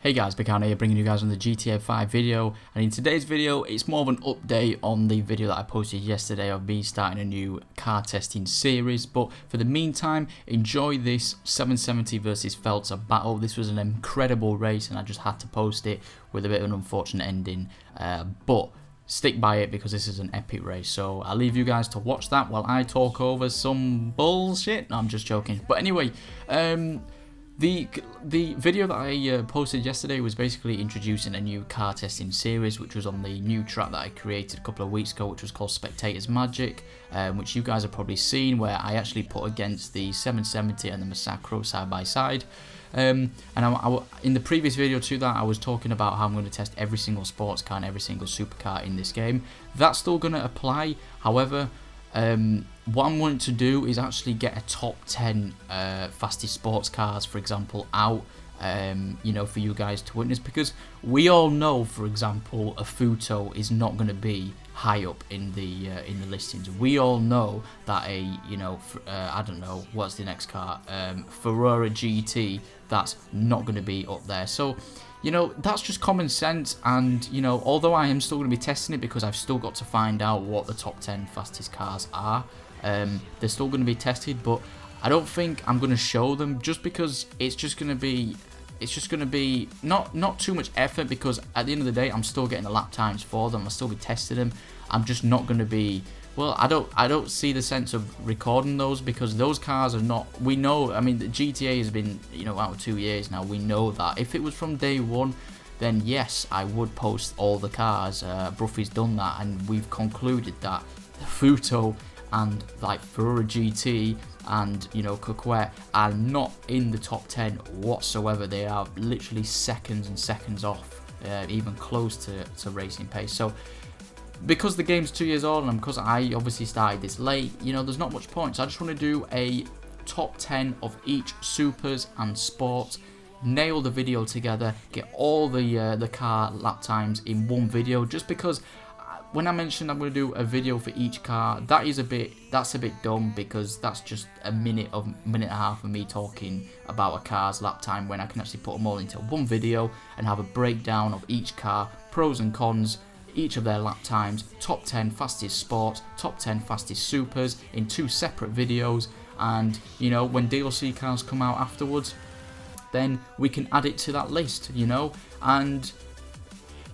Hey guys, PeeCarNoo here, bringing you guys on the GTA 5 video, and in today's video it's more of an update on the video that I posted yesterday of me starting a new car testing series. But for the meantime, enjoy this 770 versus Feltzer battle. This was an incredible race and I just had to post it with a bit of an unfortunate ending, but stick by it because this is an epic race. So I'll leave you guys to watch that while I talk over some bullshit. No, I'm just joking. But anyway, the video that I posted yesterday was basically introducing a new car testing series, which was on the new track that I created a couple of weeks ago, which was called Spectator's Magic, which you guys have probably seen, where I actually put against the 770 and the Massacro side by side. And in the previous video to that, I was talking about how I'm going to test every single sports car and every single supercar in this game. That's still going to apply. However, what I'm wanting to do is actually get a top 10 fastest sports cars, for example, out, you know, for you guys to witness, because we all know, for example, a Futo is not going to be high up in the listings. We all know that a, you know, I don't know, what's the next car, Ferrari GT, that's not going to be up there. So, you know, that's just common sense. And, you know, although I am still going to be testing it because I've still got to find out what the top 10 fastest cars are, they're still going to be tested, but I don't think I'm going to show them, just because it's just going to be not too much effort, because at the end of the day I'm still getting the lap times for them. I'll still be testing them. I'm just not going to be, well, I don't see the sense of recording those, because those cars are not, we know, I mean, the GTA has been, you know, out of 2 years now. We know that if it was from day one, then yes, I would post all the cars. Bruffy's done that, and we've concluded that the Futo and like Ferrari GT and, you know, Coquette are not in the top 10 whatsoever. They are literally seconds and seconds off, even close to racing pace. So because the game's 2 years old, and because I obviously started this late, you know, there's not much point. So I just want to do a top 10 of each supers and sports, nail the video together, get all the car lap times in one video, just because when I mentioned I'm going to do a video for each car, that's a bit dumb, because that's just a minute and a half of me talking about a car's lap time, when I can actually put them all into one video and have a breakdown of each car, pros and cons, each of their lap times, top 10 fastest sports, top 10 fastest supers in 2 separate videos. And, you know, when DLC cars come out afterwards, then we can add it to that list, you know. And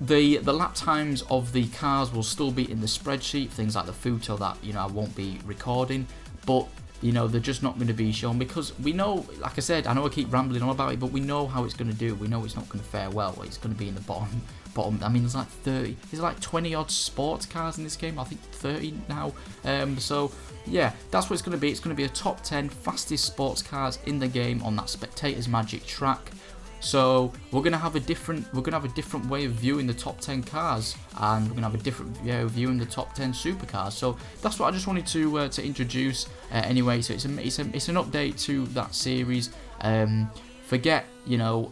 the lap times of the cars will still be in the spreadsheet, things like the Futo that, you know, I won't be recording, but, you know, they're just not going to be shown, because we know, like I said, I know I keep rambling on about it, but we know how it's going to do. We know it's not going to fare well. It's going to be in the bottom. I mean, there's like 30, there's like 20 odd sports cars in this game. I think 30 now. So yeah, that's what it's going to be. It's going to be a top 10 fastest sports cars in the game on that Spectator's Magic track. So we're gonna have a different way of viewing the top 10 cars, and we're gonna have a different way of viewing the top 10 supercars. So that's what I just wanted to introduce. Anyway, so it's an update to that series. Forget, you know,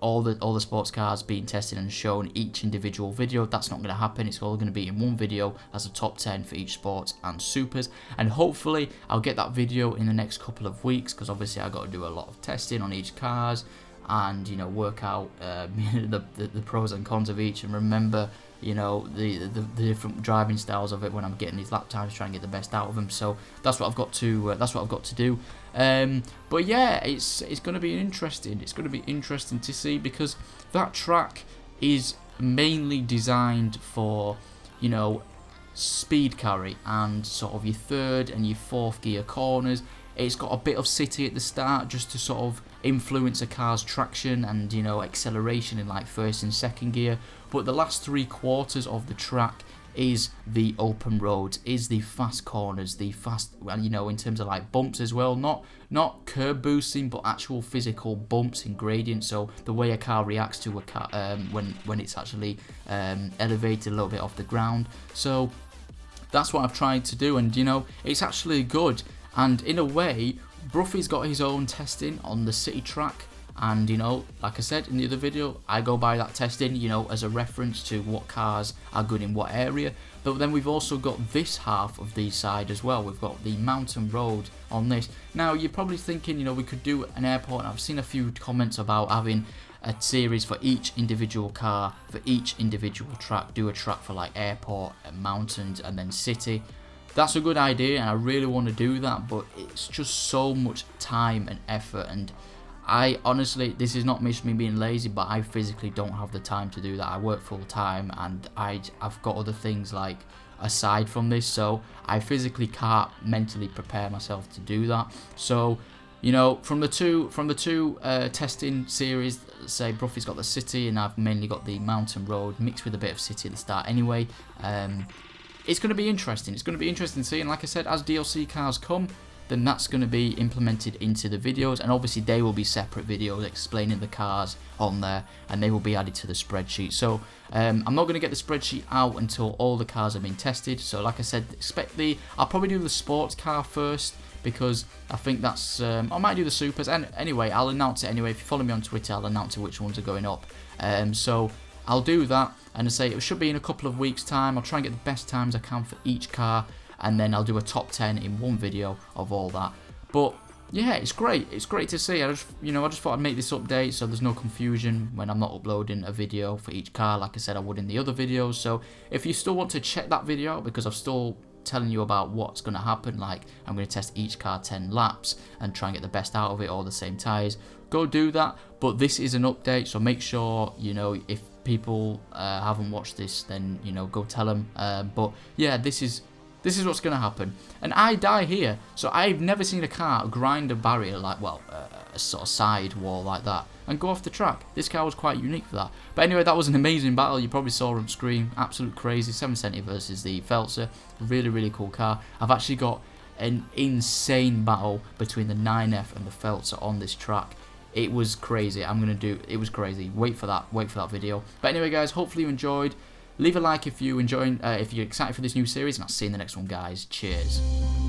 all the sports cars being tested and shown each individual video. That's not going to happen. It's all going to be in one video as a top 10 for each sports and supers. And hopefully I'll get that video in the next couple of weeks, because obviously I got to do a lot of testing on each cars, and, you know, work out the pros and cons of each, and remember, you know, the different driving styles of it when I'm getting these lap times, trying to get the best out of them. So that's what I've got to do. But yeah, it's going to be interesting. It's going to be interesting to see, because that track is mainly designed for, you know, speed carry and sort of your third and your fourth gear corners. It's got a bit of city at the start, just to sort of influence a car's traction and, you know, acceleration in like first and second gear. But the last 3/4 of the track is the open roads, is the fast corners, the fast, well, you know, in terms of like bumps as well, not curb boosting, but actual physical bumps and gradients. So the way a car reacts to a car when it's actually elevated a little bit off the ground. So that's what I've tried to do, and, you know, it's actually good. And in a way, Bruffy's got his own testing on the city track, and, you know, like I said in the other video, I go by that testing, you know, as a reference to what cars are good in what area. But then we've also got this half of the side as well. We've got the mountain road on this. Now, you're probably thinking, you know, we could do an airport, and I've seen a few comments about having a series for each individual car, for each individual track. Do a track for like airport and mountains and then city. That's a good idea, and I really want to do that, but it's just so much time and effort, and I honestly, this is not me being lazy, but I physically don't have the time to do that. I work full time, and I've got other things like aside from this, so I physically can't mentally prepare myself to do that. So, you know, from the two testing series, say Bruffy's got the city and I've mainly got the mountain road mixed with a bit of city at the start anyway. It's going to be interesting. It's going to be interesting to see, and like I said, as DLC cars come, then that's going to be implemented into the videos, and obviously they will be separate videos explaining the cars on there, and they will be added to the spreadsheet. So I'm not going to get the spreadsheet out until all the cars have been tested. So like I said, I'll probably do the sports car first, because I think that's, I might do the supers, and anyway, I'll announce it anyway. If you follow me on Twitter, I'll announce which ones are going up. So I'll do that, and I say it should be in a couple of weeks' time. I'll try and get the best times I can for each car, and then I'll do a top 10 in one video of all that. But yeah, it's great. It's great to see. I just thought I'd make this update so there's no confusion when I'm not uploading a video for each car like I said I would in the other videos. So if you still want to check that video out, because I'm still telling you about what's going to happen, like I'm going to test each car 10 laps and try and get the best out of it, all the same tyres, go do that. But this is an update, so make sure, you know, if people haven't watched this, then, you know, go tell them. But yeah, this is what's going to happen. And I die here, so I've never seen a car grind a barrier like, well, a sort of side wall like that and go off the track. This car was quite unique for that. But anyway, that was an amazing battle. You probably saw on screen. Absolute crazy. 770 versus the Feltzer. Really, really cool car. I've actually got an insane battle between the 9F and the Feltzer on this track. It was crazy. It was crazy. Wait for that video. But anyway, guys, hopefully you enjoyed. Leave a like if you're excited for this new series, and I'll see you in the next one, guys. Cheers.